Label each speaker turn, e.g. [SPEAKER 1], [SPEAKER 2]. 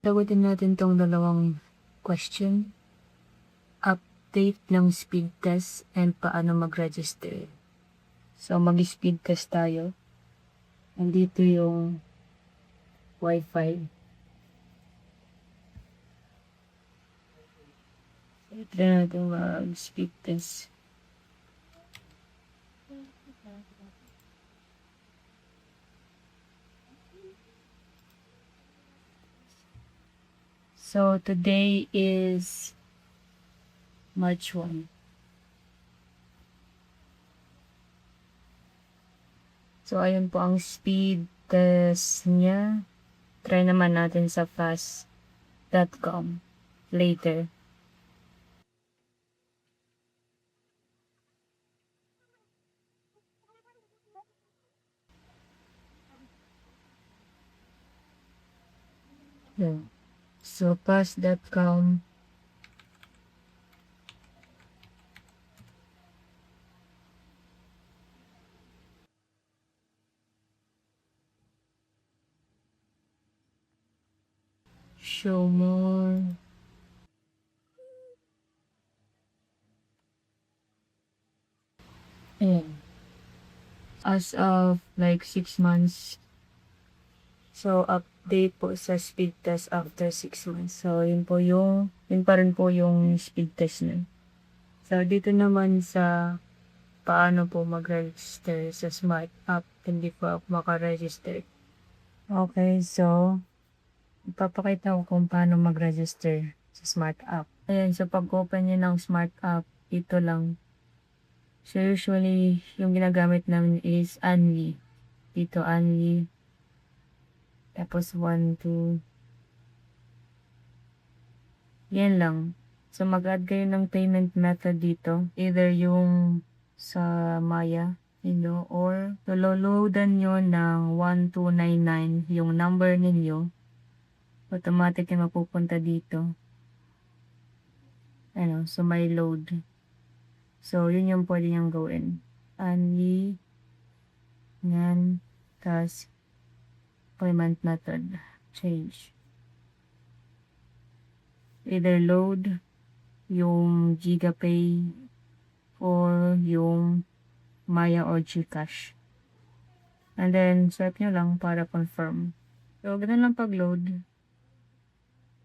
[SPEAKER 1] Sagutin natin tong dalawang question. Update ng speed test and paano mag-register. So, mag-speed test tayo. Nandito yung Wi-Fi. Try natin mag-speed test. So, today is March 1. So, ayun po ang speed test niya. Try naman natin sa fast.com later. Yeah. So, fast.com. Show more. Ayan. As of like 6 months. So, update po sa speed test after 6 months. So, yun pa rin po yung speed test na. So, dito naman sa paano po mag-register sa smart app. Hindi po ako makaregister. Okay, so, ipapakita ko kung paano mag-register sa smart app. Ayan, so pag-open nyo ng smart app, ito lang. So, usually, yung ginagamit namin is Anli. Dito, Anli. Tapos, 1, 2. Yan lang. So, mag-add kayo ng payment method dito. Either yung sa Maya, or loloadan nyo ng 1299 yung number ninyo. Automatic yung mapupunta dito. So may load. So, yun yung pwede niyang gawin. Anli, yan, tas payment method, change. Either load yung GigaPay or yung Maya or GCash. And then, swipe nyo lang para confirm. So, ganun lang pag-load.